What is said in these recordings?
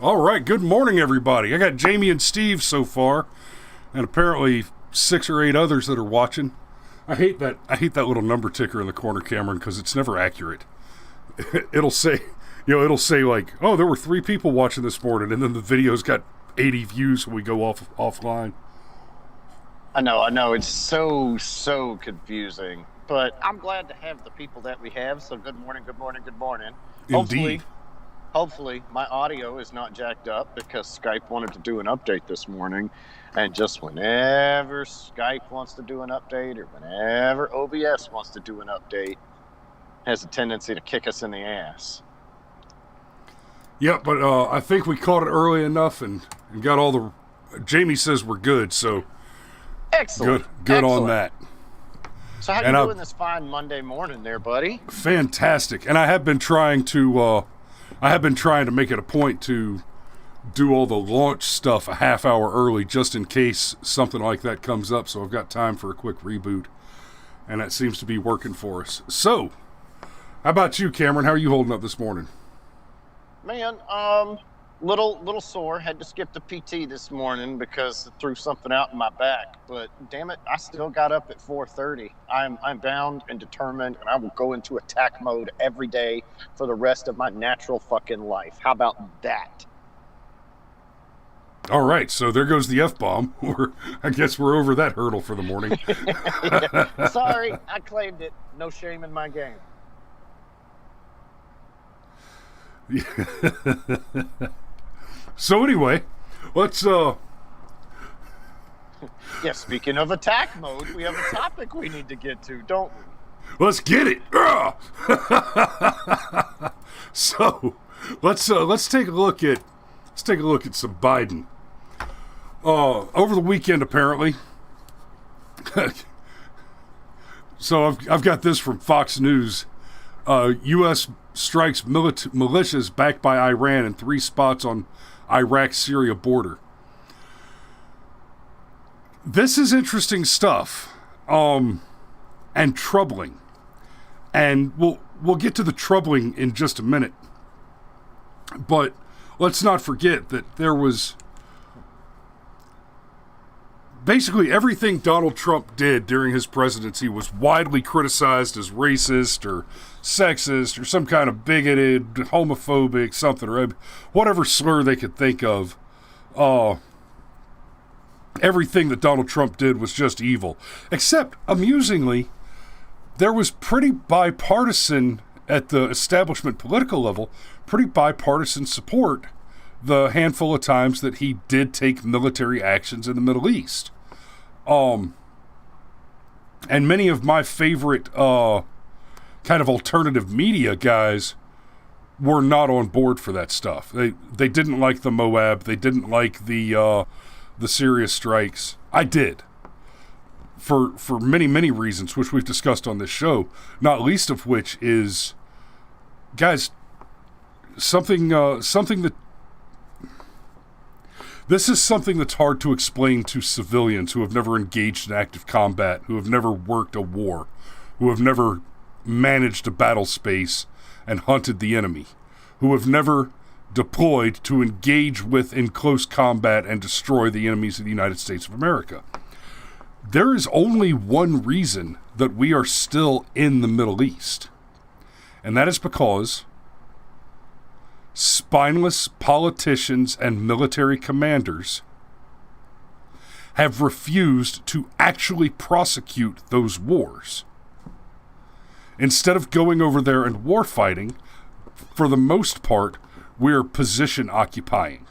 All right, good morning, everybody. I got Jamie and Steve so far, and apparently 6 or 8 others that are watching. I hate that little number ticker in the corner, Cameron, because it's never accurate. It'll say like, oh, there were 3 people watching this morning, and then the video's got 80 views when we go offline. I know. It's so confusing. But I'm glad to have the people that we have. So good morning. Indeed. Hopefully my audio is not jacked up because Skype wanted to do an update this morning. And just whenever Skype wants to do an update or whenever OBS wants to do an update, has a tendency to kick us in the ass. Yeah, but I think we caught it early enough and got all the... Jamie says we're good, so... Excellent. Good on that. So how you doing this fine Monday morning there, buddy? Fantastic. And I have been trying to make it a point to do all the launch stuff a half hour early just in case something like that comes up, so I've got time for a quick reboot. And that seems to be working for us. So, how about you, Cameron? How are you holding up this morning? Man, little sore. Had to skip the PT this morning because it threw something out in my back. But damn it, I still got up at 4:30. I'm bound and determined, and I will go into attack mode every day for the rest of my natural fucking life. How about that? All right, so there goes the F-bomb. I guess we're over that hurdle for the morning. Yeah. Sorry, I claimed it. No shame in my game. So anyway, let's Yeah, speaking of attack mode, we have a topic we need to get to, don't we? let's get it. So let's take a look at some Biden. Over the weekend, apparently. So I've got this from Fox News. U.S. strikes militias backed by Iran in 3 spots on Iraq-Syria border. This is interesting stuff, and troubling. And we'll get to the troubling in just a minute. But let's not forget that there was basically everything Donald Trump did during his presidency was widely criticized as racist or sexist or some kind of bigoted, homophobic, something, or whatever slur they could think of. Everything that Donald Trump did was just evil. Except, amusingly, there was pretty bipartisan, at the establishment political level, pretty bipartisan support the handful of times that he did take military actions in the Middle East. And many of my favorite kind of alternative media guys were not on board for that stuff. They didn't like the Moab. They didn't like the Syria strikes. I did. For many, many reasons, which we've discussed on this show, not least of which is, guys, something that this is something that's hard to explain to civilians who have never engaged in active combat, who have never worked a war, who have never managed a battle space and hunted the enemy, who have never deployed to engage with in close combat and destroy the enemies of the United States of America. There is only one reason that we are still in the Middle East, and that is because spineless politicians and military commanders have refused to actually prosecute those wars. Instead of going over there and war fighting, for the most part, we're position occupying.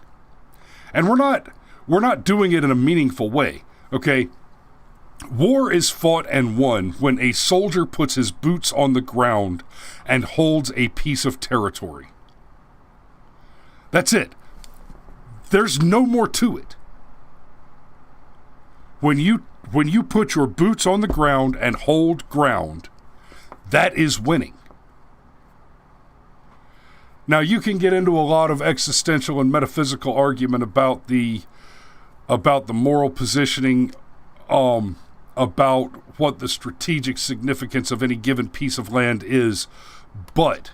And we're not doing it in a meaningful way, okay? War is fought and won when a soldier puts his boots on the ground and holds a piece of territory. That's it. There's no more to it. When you put your boots on the ground and hold ground, that is winning. Now, you can get into a lot of existential and metaphysical argument about the moral positioning, about what the strategic significance of any given piece of land is, but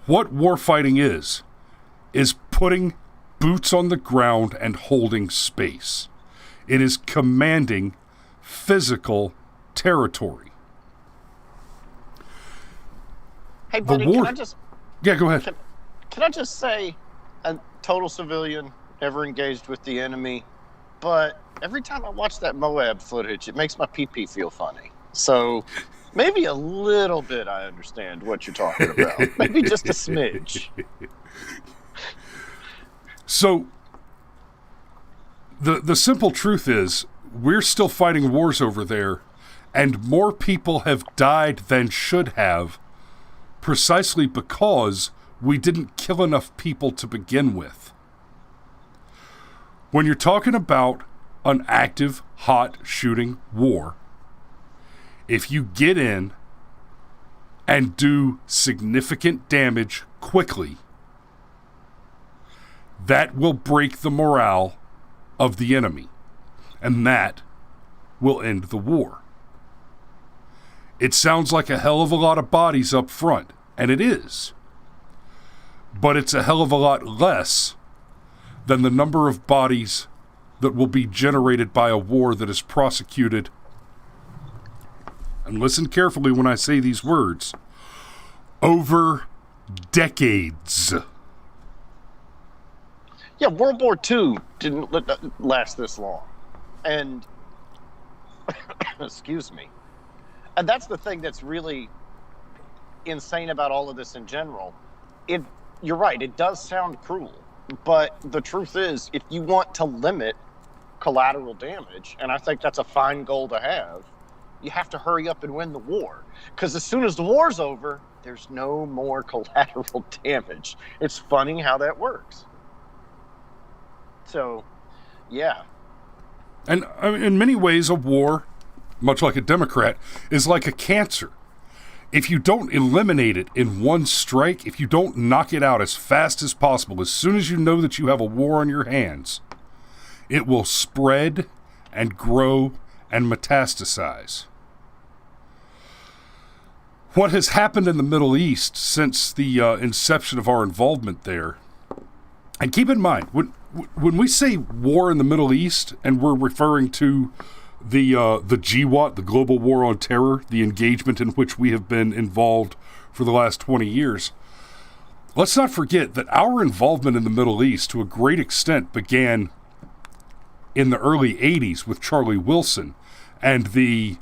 what warfighting is putting boots on the ground and holding space. It is commanding physical territory. Hey, buddy, war... can I just... Yeah, go ahead. Can I just say, a total civilian, never engaged with the enemy, but every time I watch that Moab footage, it makes my pee-pee feel funny. So maybe a little bit I understand what you're talking about. Maybe just a smidge. So the simple truth is, we're still fighting wars over there, and more people have died than should have, precisely because we didn't kill enough people to begin with. When you're talking about an active, hot shooting war, if you get in and do significant damage quickly, that will break the morale of the enemy, and that will end the war. It sounds like a hell of a lot of bodies up front, and it is. But it's a hell of a lot less than the number of bodies that will be generated by a war that is prosecuted, and listen carefully when I say these words, over decades. Yeah, World War II didn't last this long. And, excuse me. And that's the thing that's really insane about all of this in general. You're right, it does sound cruel. But the truth is, if you want to limit collateral damage, and I think that's a fine goal to have, you have to hurry up and win the war. Because as soon as the war's over, there's no more collateral damage. It's funny how that works. So, yeah. And in many ways, a war, much like a Democrat, is like a cancer. If you don't eliminate it in one strike, if you don't knock it out as fast as possible, as soon as you know that you have a war on your hands, it will spread and grow and metastasize. What has happened in the Middle East since the inception of our involvement there, and keep in mind, when we say war in the Middle East, and we're referring to the GWOT, the Global War on Terror, the engagement in which we have been involved for the last 20 years, let's not forget that our involvement in the Middle East, to a great extent, began in the early 80s with Charlie Wilson and the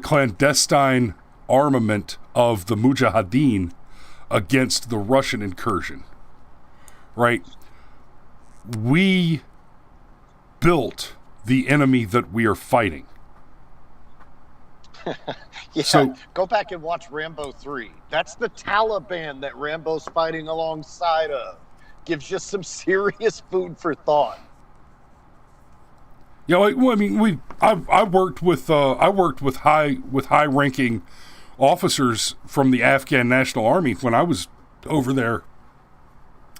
clandestine armament of the Mujahideen against the Russian incursion. Right? We built the enemy that we are fighting. Yeah, so, go back and watch Rambo 3. That's the Taliban that Rambo's fighting alongside of. Gives you some serious food for thought. Yeah, well, I mean, I worked with high-ranking officers from the Afghan National Army when I was over there.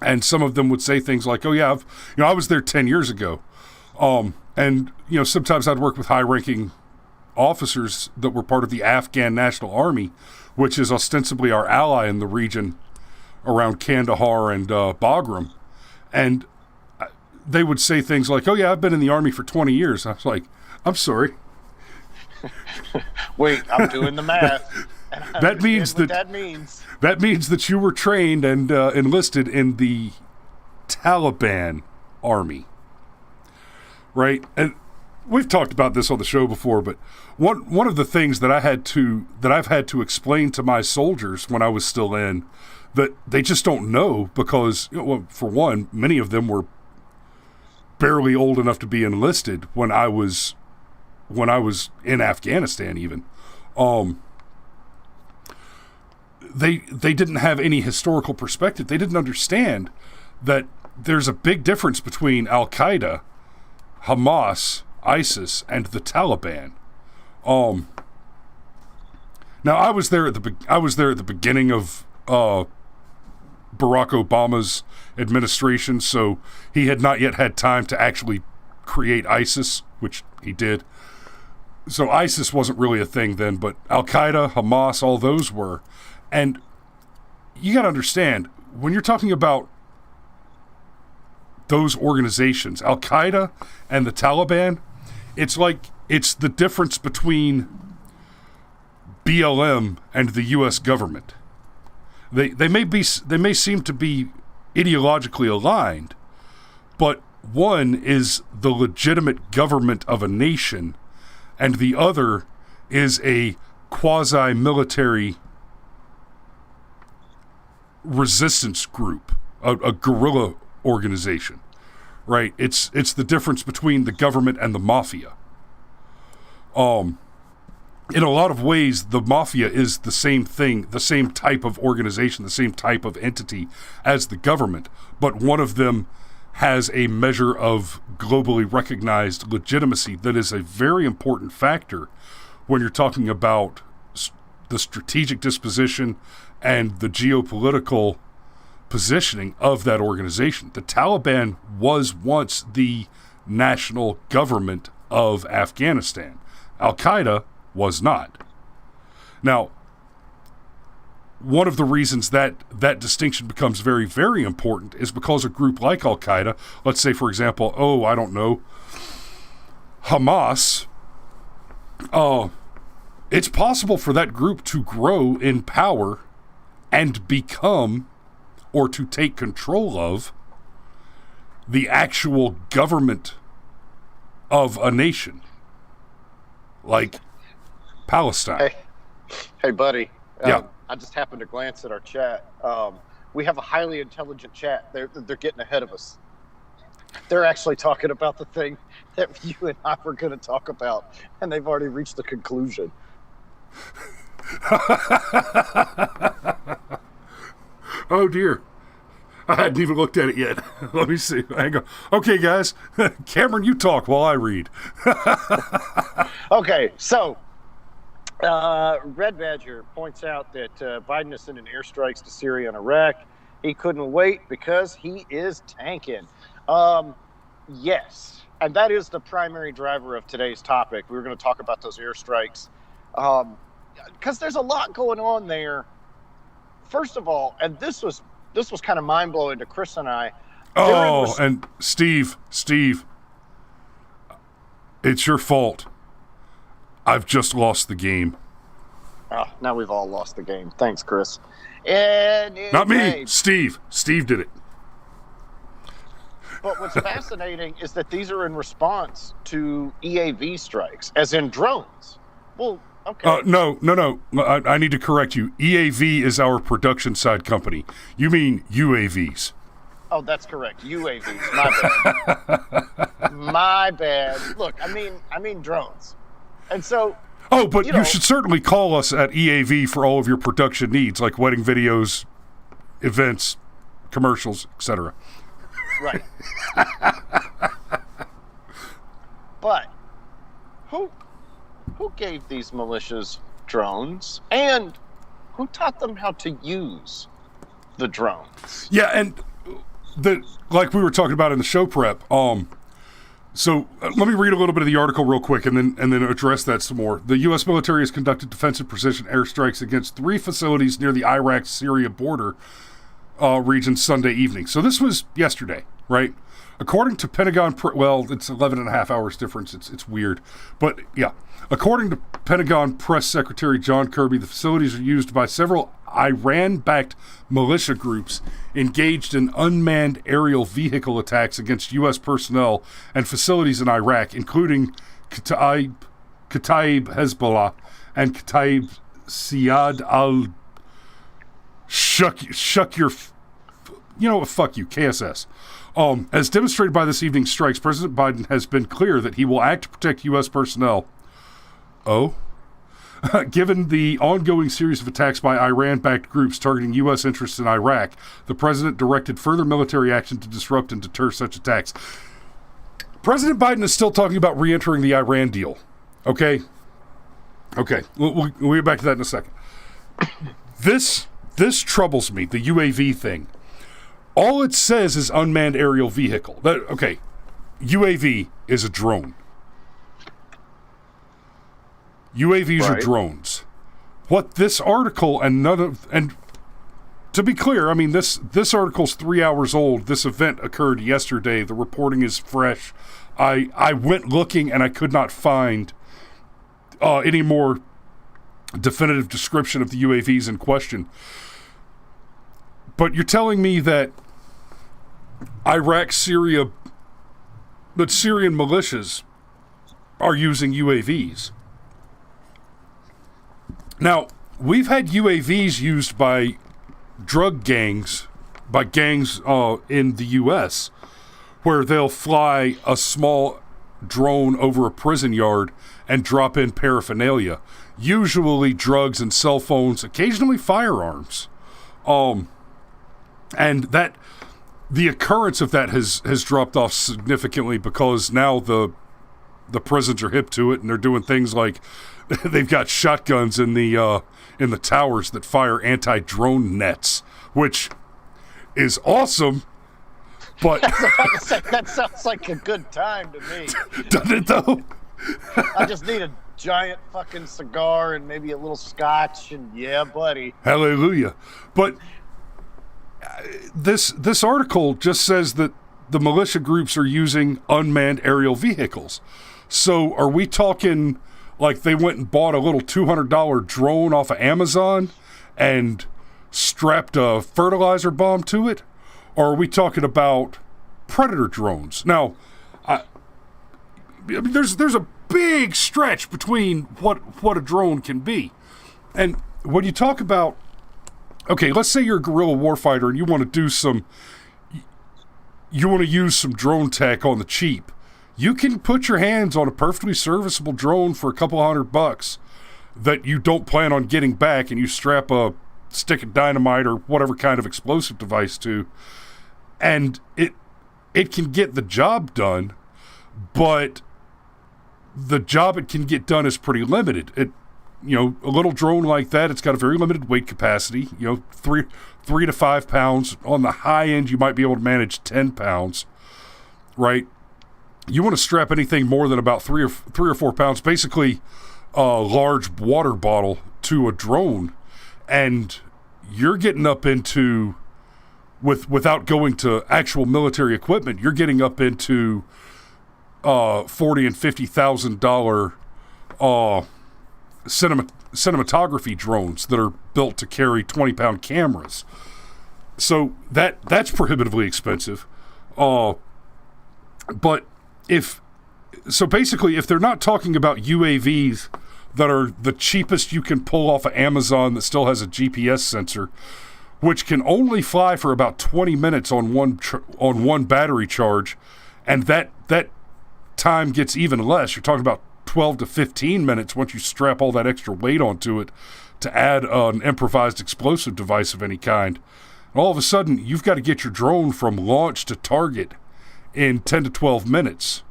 And some of them would say things like, "Oh yeah, I was there 10 years ago," and sometimes I'd work with high-ranking officers that were part of the Afghan National Army, which is ostensibly our ally in the region around Kandahar and Bagram, and they would say things like, "Oh yeah, I've been in the Army for 20 years." I was like, "I'm sorry." Wait, I'm doing the math. That means that means that you were trained and enlisted in the Taliban army, right? And we've talked about this on the show before, but one of the things that I've had to explain to my soldiers when I was still in, that they just don't know because, for one, many of them were barely old enough to be enlisted when I was in Afghanistan even. They didn't have any historical perspective. They didn't understand that there's a big difference between Al-Qaeda, Hamas, ISIS, and the Taliban. Now I was there at the beginning of Barack Obama's administration, so he had not yet had time to actually create ISIS, which he did. So ISIS wasn't really a thing then, but Al-Qaeda, Hamas, all those were. And you got to understand, when you're talking about those organizations, Al Qaeda and the Taliban, it's the difference between BLM and the U.S. government. They may seem to be ideologically aligned, but one is the legitimate government of a nation, and the other is a quasi-military resistance group, a guerrilla organization, right? It's the difference between the government and the Mafia. In a lot of ways, the Mafia is the same thing, the same type of organization, the same type of entity as the government, but one of them has a measure of globally recognized legitimacy that is a very important factor when you're talking about the strategic disposition and the geopolitical positioning of that organization. The Taliban was once the national government of Afghanistan. Al-Qaeda was not. Now, one of the reasons that distinction becomes very, very important is because a group like Al-Qaeda, let's say, for example, Hamas, it's possible for that group to grow in power and become, or to take control of, the actual government of a nation, like Palestine. Hey, buddy. Yeah. I just happened to glance at our chat. We have a highly intelligent chat. They're getting ahead of us. They're actually talking about the thing that you and I were going to talk about, and they've already reached the conclusion. Oh dear, I hadn't even looked at it yet. Let me see. Hang on. Okay, guys, Cameron, you talk while I read. Okay, so Red Badger points out that Biden is sending airstrikes to Syria and Iraq. He couldn't wait because he is tanking. Yes, and that is the primary driver of today's topic. We were going to talk about those airstrikes because there's a lot going on there. First of all, and this was kind of mind-blowing to Chris and I. And Steve, it's your fault. I've just lost the game. Oh, now we've all lost the game. Thanks, Chris. Not me, Steve. Steve did it. But what's fascinating is that these are in response to EAV strikes, as in drones. Well, okay. No. I need to correct you. EAV is our production side company. You mean UAVs. Oh, that's correct. UAVs. My bad. My bad. Look, I mean drones. And so... Oh, but you should certainly call us at EAV for all of your production needs, like wedding videos, events, commercials, etc. Right. But who gave these militias drones, and who taught them how to use the drones? Yeah, and like we were talking about in the show prep. So let me read a little bit of the article real quick, and then address that some more. The U.S. military has conducted defensive precision airstrikes against 3 facilities near the Iraq-Syria border region Sunday evening. So this was yesterday, right? According to Pentagon, it's 11 and a half hours difference. It's weird. But yeah, according to Pentagon Press Secretary John Kirby, the facilities are used by several Iran-backed militia groups engaged in unmanned aerial vehicle attacks against U.S. personnel and facilities in Iraq, including Kataib Hezbollah and Kataib Siyad al Fuck you, KSS. As demonstrated by this evening's strikes, President Biden has been clear that he will act to protect U.S. personnel. Given the ongoing series of attacks by Iran-backed groups targeting U.S. interests in Iraq, the president directed further military action to disrupt and deter such attacks. President Biden is still talking about re-entering the Iran deal. Okay? We'll get back to that in a second. This troubles me, the UAV thing. All it says is unmanned aerial vehicle. UAV is a drone. UAVs are drones. What this article and to be clear, I mean, this article's 3 hours old. This event occurred yesterday. The reporting is fresh. I went looking and I could not find any more definitive description of the UAVs in question. But you're telling me that Syrian militias are using UAVs. Now, we've had UAVs used by gangs in the U.S., where they'll fly a small drone over a prison yard and drop in paraphernalia, usually drugs and cell phones, occasionally firearms. And that the occurrence of that has dropped off significantly because now the prisons are hip to it, and they're doing things like they've got shotguns in the towers that fire anti-drone nets, which is awesome. But I was about to say, that sounds like a good time to me. Doesn't it though? I just need a giant fucking cigar and maybe a little scotch, and yeah, buddy. Hallelujah. But this article just says that the militia groups are using unmanned aerial vehicles. So are we talking like they went and bought a little $200 drone off of Amazon and strapped a fertilizer bomb to it? Or are we talking about Predator drones? Now, I mean, there's a big stretch between what a drone can be. And when you talk about, okay, let's say you're a guerrilla warfighter and you want to use some drone tech on the cheap. You can put your hands on a perfectly serviceable drone for a couple $100 that you don't plan on getting back, and you strap a stick of dynamite or whatever kind of explosive device to, and it can get the job done, but the job it can get done is pretty limited. A little drone like that, it's got a very limited weight capacity, 3 to 5 pounds. On the high end, you might be able to manage 10 pounds, right? You want to strap anything more than about 3 or 4 pounds, basically a large water bottle, to a drone, and you're getting up into, without going to actual military equipment, you're getting up into $40,000 and $50,000 cinematography drones that are built to carry 20-pound cameras. So that's prohibitively expensive. But if they're not talking about UAVs that are the cheapest you can pull off of Amazon that still has a GPS sensor, which can only fly for about 20 minutes on one battery charge, and that time gets even less. You're talking about 12 to 15 minutes once you strap all that extra weight onto it to add an improvised explosive device of any kind. All of a sudden, you've got to get your drone from launch to target in 10 to 12 minutes,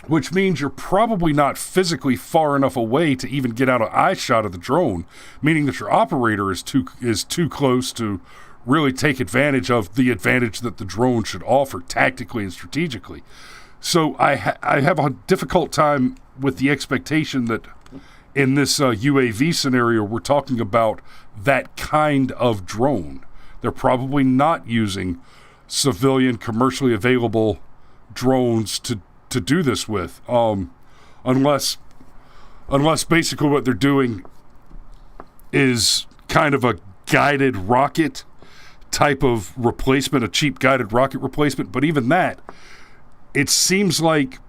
which means you're probably not physically far enough away to even get out of eye shot of the drone, meaning that your operator is too close to really take advantage of the advantage that the drone should offer tactically and strategically. So I have a difficult time with the expectation that in this UAV scenario, we're talking about that kind of drone. They're probably not using civilian, commercially available drones to do this with, unless basically what they're doing is kind of a guided rocket type of replacement, a cheap guided rocket replacement. But even that, it seems like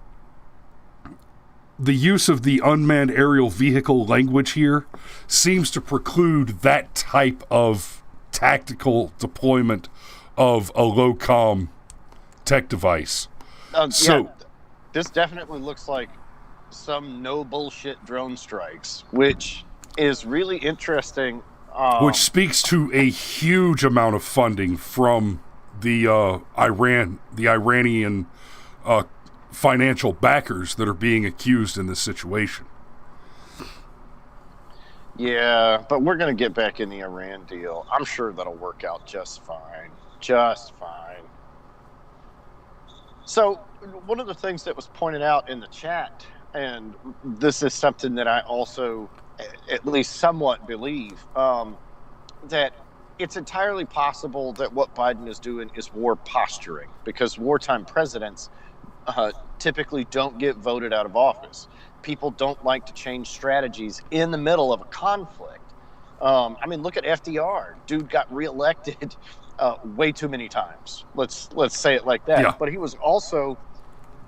the use of the unmanned aerial vehicle language here seems to preclude that type of tactical deployment of a low-comm tech device. This definitely looks like some no bullshit drone strikes, which is really interesting. Which speaks to a huge amount of funding from the Iranian financial backers that are being accused in this situation. Yeah, but we're going to get back in the Iran deal. I'm sure that'll work out just fine. Just fine. So, one of the things that was pointed out in the chat, and this is something that I also at least somewhat believe, that it's entirely possible that what Biden is doing is war posturing, because wartime presidents typically don't get voted out of office. People don't like to change strategies in the middle of a conflict. I mean, look at FDR. Dude got reelected way too many times. Let's say it like that. Yeah. But he was also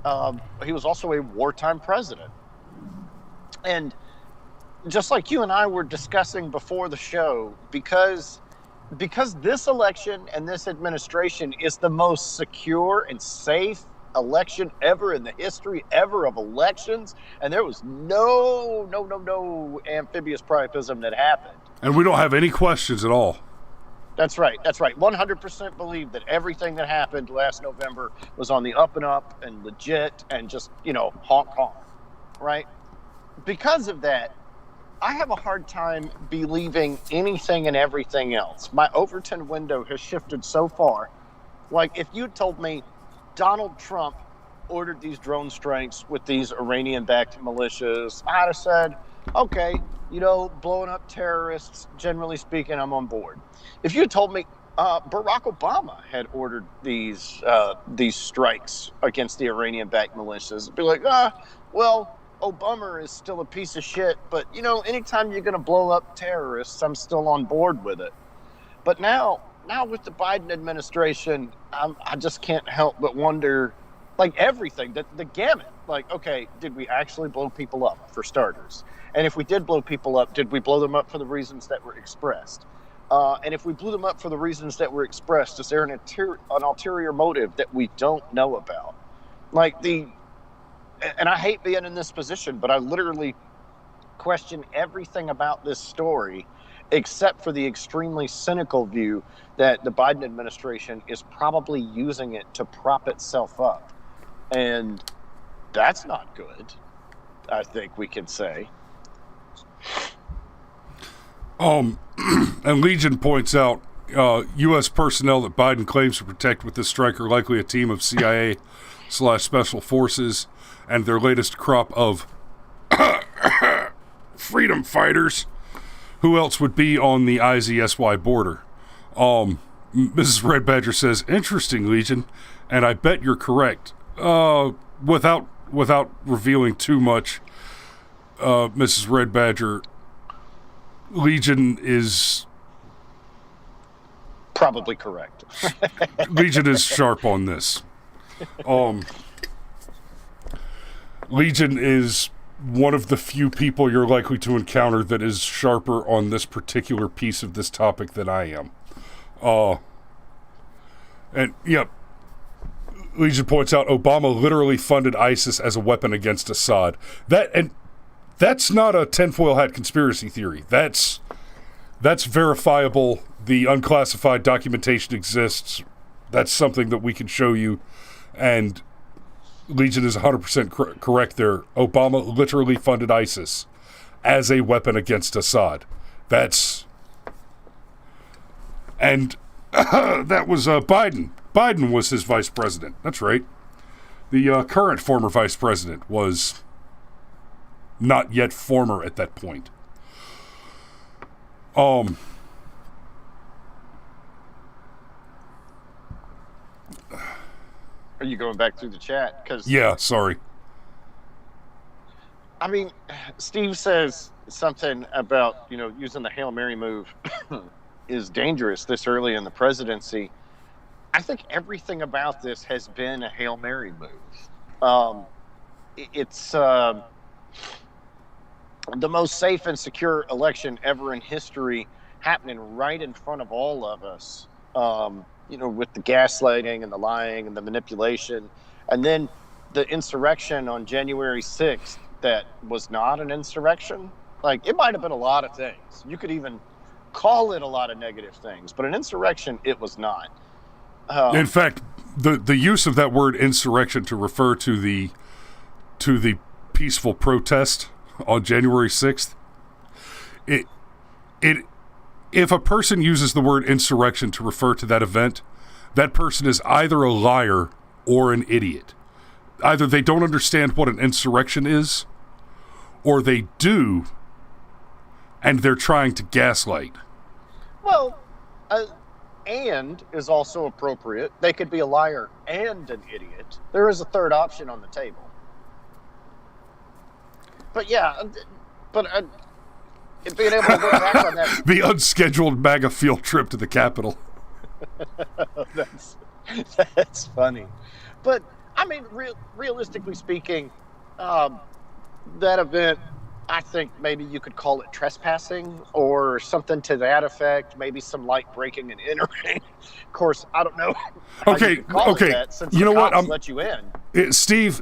a wartime president. And just like you and I were discussing before the show, because this election and this administration is the most secure and safe election ever in the history ever of elections, and there was no amphibious priapism that happened. And we don't have any questions at all. That's right. 100% believe that everything that happened last November was on the up and up and legit and just, honk honk, right? Because of that, I have a hard time believing anything and everything else. My Overton window has shifted so far. Like, if you told me Donald Trump ordered these drone strikes with these Iranian-backed militias, I'd have said, okay, blowing up terrorists, generally speaking, I'm on board. If you told me Barack Obama had ordered these strikes against the Iranian-backed militias, I'd be like, well, Obama is still a piece of shit, but, anytime you're going to blow up terrorists, I'm still on board with it. But now with the Biden administration, I just can't help but wonder, like, everything, the gamut. Like, okay, did we actually blow people up, for starters? And if we did blow people up, did we blow them up for the reasons that were expressed? And if we blew them up for the reasons that were expressed, is there an ulterior motive that we don't know about? And I hate being in this position, but I literally question everything about this story except for the extremely cynical view that the Biden administration is probably using it to prop itself up. And that's not good, I think we can say. And Legion points out, U.S. personnel that Biden claims to protect with this strike are likely a team of CIA/special forces and their latest crop of freedom fighters. Who else would be on the IZSY border? Mrs. Red Badger says, interesting, Legion, and I bet you're correct. Without revealing too much, Mrs. Red Badger, Legion is probably correct. Legion is sharp on this. Legion is one of the few people you're likely to encounter that is sharper on this particular piece of this topic than I am. Legion points out Obama literally funded ISIS as a weapon against Assad. That's not a tinfoil hat conspiracy theory. That's verifiable. The unclassified documentation exists. That's something that we can show you. And Legion is 100% correct there. Obama literally funded ISIS as a weapon against Assad. And that was Biden. Biden was his vice president. That's right. The current former vice president was not yet former at that point. Are you going back through the chat? Yeah, sorry. I mean, Steve says something about, using the Hail Mary move is dangerous this early in the presidency. I think everything about this has been a Hail Mary move. It's the most safe and secure election ever in history, happening right in front of all of us. With the gaslighting and the lying and the manipulation. And then the insurrection on January 6th that was not an insurrection. Like, it might have been a lot of things. You could even call it a lot of negative things. But an insurrection, it was not. In fact, the use of that word insurrection to refer to the peaceful protest on January 6th, if a person uses the word insurrection to refer to that event, that person is either a liar or an idiot. Either they don't understand what an insurrection is, or they do, and they're trying to gaslight. Well, uh, and is also appropriate. They could be a liar and an idiot. There is a third option on the table. But yeah, but being able to look back on that. The unscheduled MAGA field trip to the Capitol. That's funny. But, I mean, realistically speaking, that event, I think maybe you could call it trespassing or something to that effect. Maybe some light breaking and entering. Of course, I don't know. Okay. That since you know what? Let you in. Steve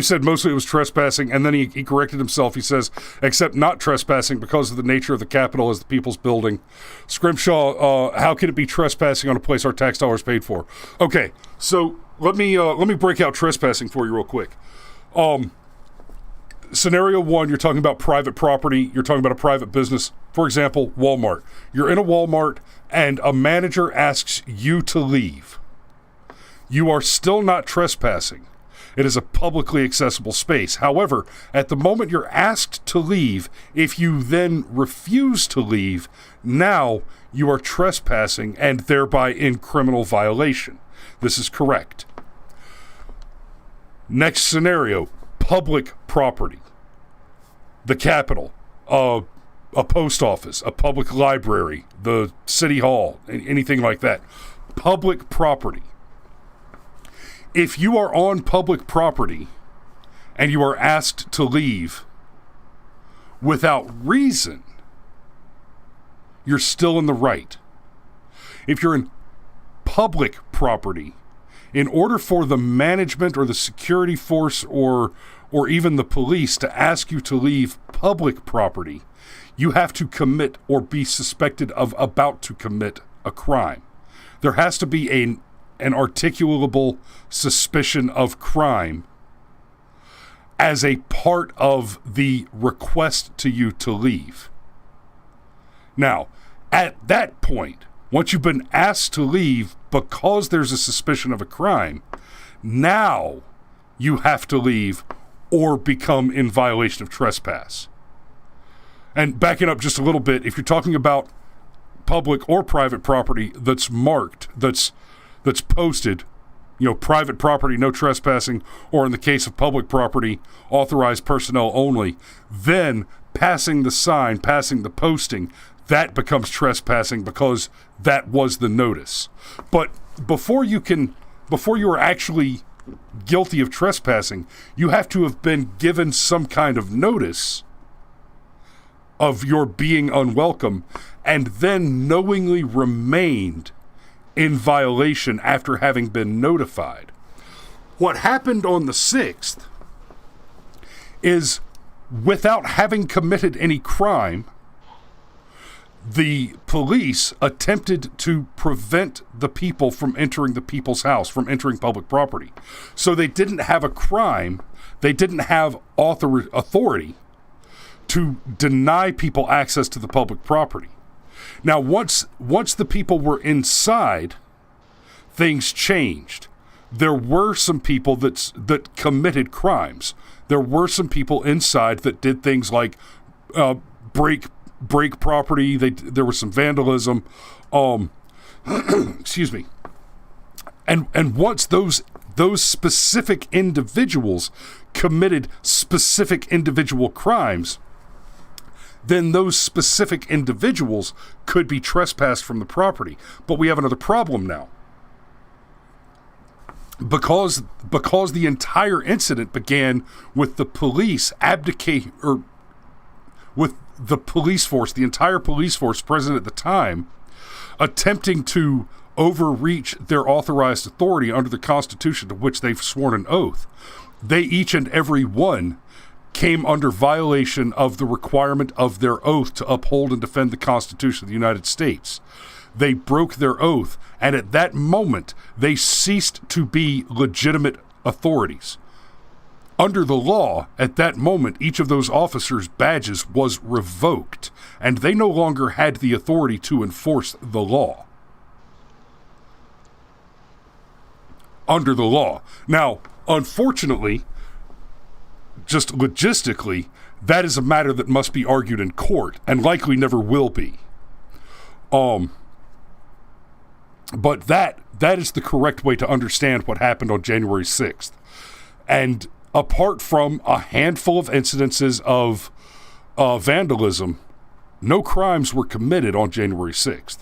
said mostly it was trespassing, and then he corrected himself. He says, except not trespassing because of the nature of the Capitol as the people's building. Scrimshaw, how can it be trespassing on a place our tax dollars paid for? Okay, so let me break out trespassing for you real quick. Scenario one, you're talking about private property. You're talking about a private business. For example, Walmart. You're in a Walmart, and a manager asks you to leave. You are still not trespassing. It is a publicly accessible space. However, at the moment you're asked to leave, if you then refuse to leave, now you are trespassing and thereby in criminal violation. This is correct. Next scenario, public property. The Capitol, a post office, a public library, the city hall, anything like that. Public property. If you are on public property and you are asked to leave without reason, you're still in the right. If you're in public property, in order for the management or the security force or even the police to ask you to leave public property, you have to commit or be suspected of about to commit a crime. There has to be an articulable suspicion of crime as a part of the request to you to leave. Now, at that point, once you've been asked to leave because there's a suspicion of a crime, now you have to leave or become in violation of trespass. And backing up just a little bit, if you're talking about public or private property that's marked, that's posted, private property, no trespassing, or in the case of public property, authorized personnel only, then passing the sign, passing the posting, that becomes trespassing because that was the notice. But before you are actually guilty of trespassing, you have to have been given some kind of notice of your being unwelcome and then knowingly remained in violation after having been notified. What happened on the 6th is, without having committed any crime, the police attempted to prevent the people from entering the people's house, from entering public property. So they didn't have a crime, they didn't have authority to deny people access to the public property. Now, once the people were inside, things changed. There were some people that committed crimes. There were some people inside that did things like break property. There was some vandalism. Excuse me. And once those specific individuals committed specific individual crimes, then those specific individuals could be trespassed from the property. But we have another problem now. Because the entire incident began with the police with the police force, the entire police force present at the time, attempting to overreach their authorized authority under the Constitution to which they've sworn an oath. They each and every one came under violation of the requirement of their oath to uphold and defend the Constitution of the United States. They broke their oath, and at that moment, they ceased to be legitimate authorities. Under the law, at that moment, each of those officers' badges was revoked, and they no longer had the authority to enforce the law. Under the law. Now, unfortunately, just logistically, that is a matter that must be argued in court, and likely never will be. But that is the correct way to understand what happened on January 6th. And apart from a handful of incidences of vandalism, no crimes were committed on January 6th.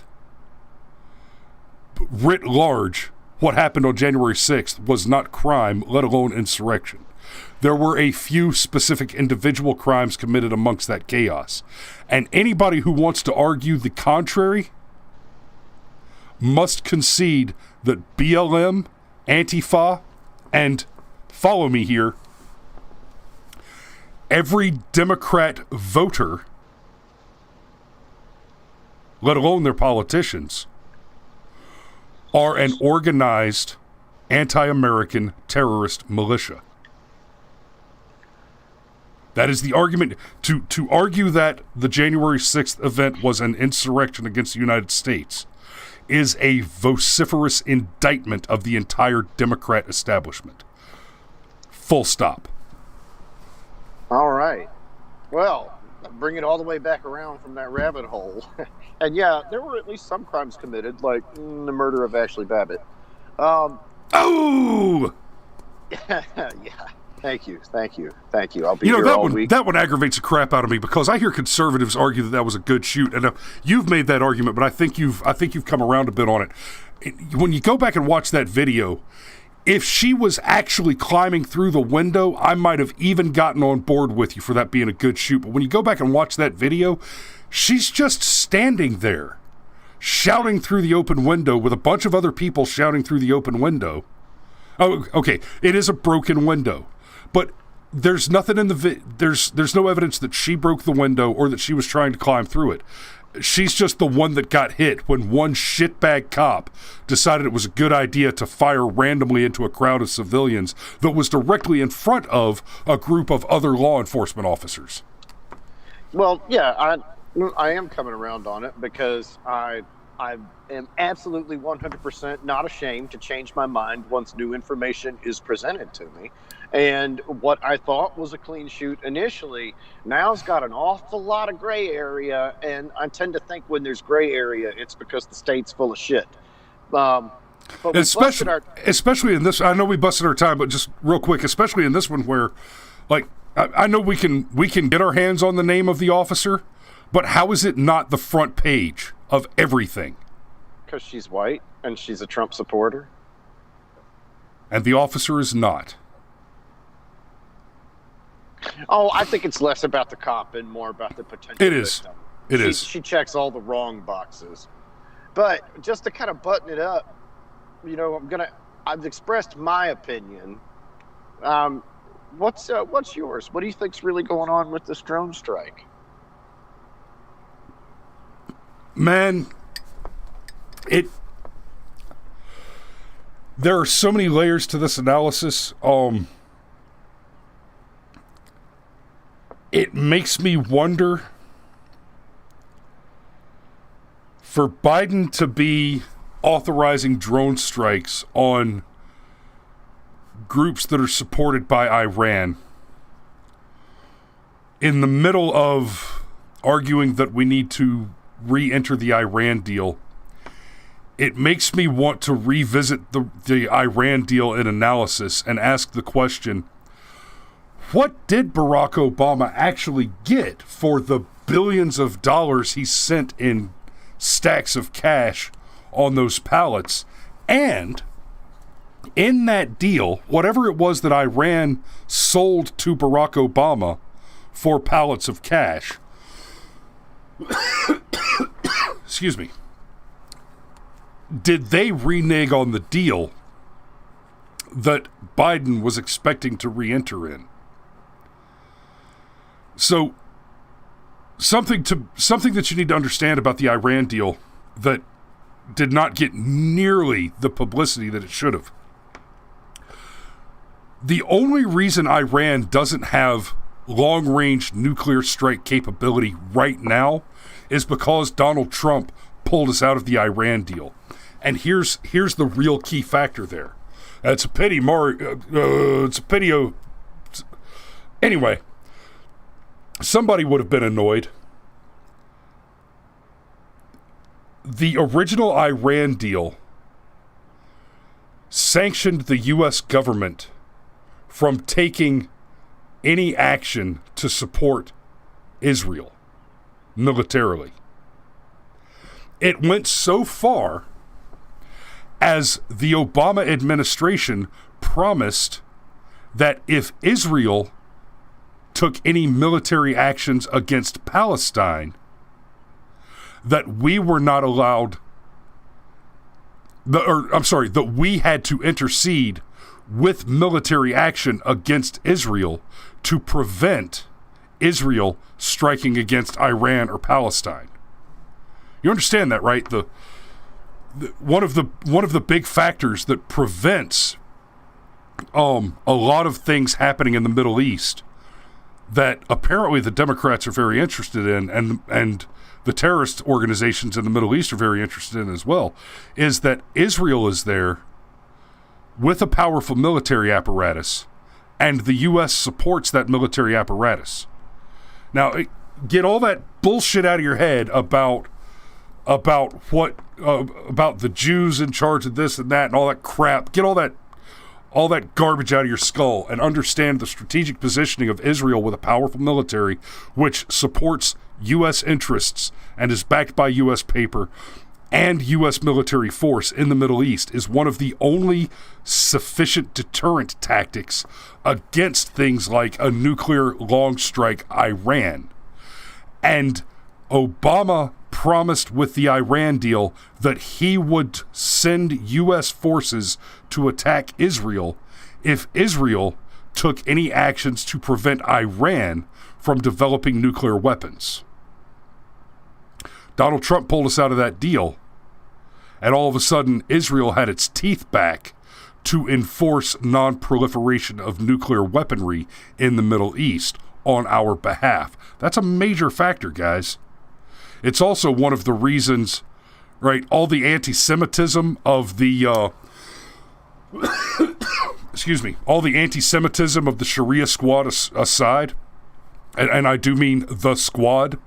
Writ large, what happened on January 6th was not crime, let alone insurrection. There were a few specific individual crimes committed amongst that chaos. And anybody who wants to argue the contrary must concede that BLM, Antifa, and, follow me here, every Democrat voter, let alone their politicians, are an organized anti-American terrorist militia. That is the argument. To argue that the January 6th event was an insurrection against the United States is a vociferous indictment of the entire Democrat establishment. Full stop. All right. Well, bring it all the way back around from that rabbit hole. And yeah, there were at least some crimes committed, like the murder of Ashley Babbitt. Oh! Yeah. Thank you. I'll be here all week. That one aggravates the crap out of me because I hear conservatives argue that was a good shoot, and you've made that argument, but I think you've come around a bit on it. When you go back and watch that video, if she was actually climbing through the window, I might have even gotten on board with you for that being a good shoot. But when you go back and watch that video, she's just standing there, shouting through the open window with a bunch of other people shouting through the open window. Oh, okay, it is a broken window. But there's nothing in there's no evidence that she broke the window or that she was trying to climb through it. She's just the one that got hit when one shitbag cop decided it was a good idea to fire randomly into a crowd of civilians that was directly in front of a group of other law enforcement officers. Well, yeah, I am coming around on it because I am absolutely 100% not ashamed to change my mind once new information is presented to me. And what I thought was a clean shoot initially now's got an awful lot of gray area, and I tend to think when there's gray area, it's because the state's full of shit. But especially in this, I know we busted our time, but just real quick, especially in this one where, like, I know we can get our hands on the name of the officer, but how is it not the front page of everything? Because she's white and she's a Trump supporter. And the officer is not. Oh, I think it's less about the cop and more about the potential victim. It is. She checks all the wrong boxes. But just to kind of button it up, you know, I've expressed my opinion. What's yours? What do you think's really going on with this drone strike? Man, there are so many layers to this analysis. It makes me wonder, for Biden to be authorizing drone strikes on groups that are supported by Iran in the middle of arguing that we need to re-enter the Iran deal, it makes me want to revisit the Iran deal in analysis and ask the question, what did Barack Obama actually get for the billions of dollars he sent in stacks of cash on those pallets? And in that deal, whatever it was that Iran sold to Barack Obama for pallets of cash, excuse me, did they renege on the deal that Biden was expecting to re-enter in? So, something that you need to understand about the Iran deal that did not get nearly the publicity that it should have. The only reason Iran doesn't have long-range nuclear strike capability right now is because Donald Trump pulled us out of the Iran deal. And here's the real key factor there. It's a pity, it's a pity. Anyway, somebody would have been annoyed. the original Iran deal sanctioned the U.S. government from taking any action to support Israel militarily. It went so far as the Obama administration promised that if Israel took any military actions against Palestine, that we were not allowed, that we had to intercede with military action against Israel to prevent Israel striking against Iran or Palestine. You understand that, right? One of the big factors that prevents a lot of things happening in the Middle East that apparently the Democrats are very interested in, and the terrorist organizations in the Middle East are very interested in as well, is that Israel is there with a powerful military apparatus, and the U.S. supports that military apparatus. Now, get all that bullshit out of your head about the Jews in charge of this and that and all that crap. Get all that garbage out of your skull and understand the strategic positioning of Israel with a powerful military which supports U.S. interests and is backed by U.S. paper and U.S. military force in the Middle East is one of the only sufficient deterrent tactics against things like a nuclear long strike Iran. And Obama promised with the Iran deal that he would send U.S. forces to attack Israel if Israel took any actions to prevent Iran from developing nuclear weapons. Donald Trump pulled us out of that deal, and all of a sudden Israel had its teeth back to enforce non-proliferation of nuclear weaponry in the Middle East on our behalf. That's a major factor, guys. It's also one of the reasons, right, all the anti-Semitism of the, all the anti-Semitism of the Sharia squad aside, and I do mean the squad,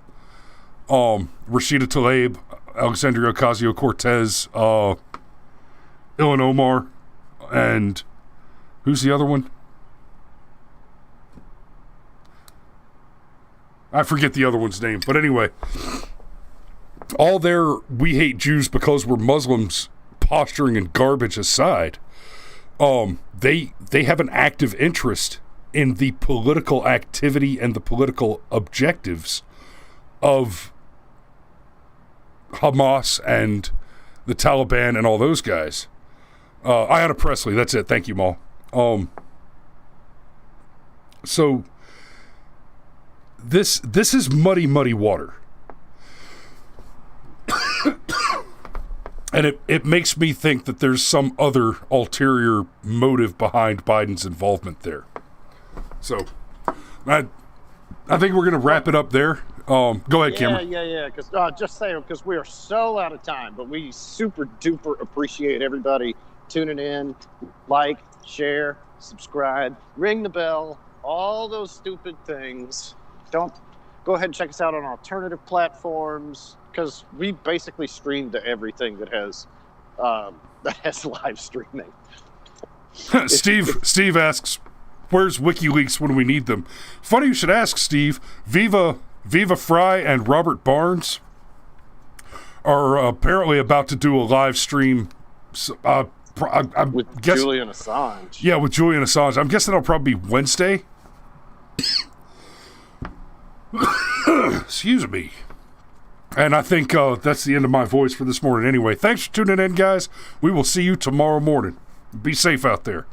Rashida Tlaib, Alexandria Ocasio-Cortez, Ilhan Omar, and who's the other one? I forget the other one's name, but anyway, all their "we hate Jews because we're Muslims" posturing and garbage aside, they have an active interest in the political activity and the political objectives of Hamas and the Taliban and all those guys. Ayanna Pressley, that's it. Thank you, Maul. So this is muddy water. And it makes me think that there's some other ulterior motive behind Biden's involvement there. So I think we're going to wrap it up there. Go ahead, Cameron. Yeah. Because just saying, because we are so out of time, but we super duper appreciate everybody tuning in. Like, share, subscribe, ring the bell, all those stupid things. Don't go ahead and check us out on alternative platforms, because we basically stream to everything that has live streaming. Steve asks, "Where's WikiLeaks when we need them?" Funny you should ask, Steve. Viva Fry and Robert Barnes are apparently about to do a live stream. With Julian Assange. Yeah, with Julian Assange. I'm guessing that'll probably be Wednesday. Excuse me. And I think that's the end of my voice for this morning anyway. Thanks for tuning in, guys. We will see you tomorrow morning. Be safe out there.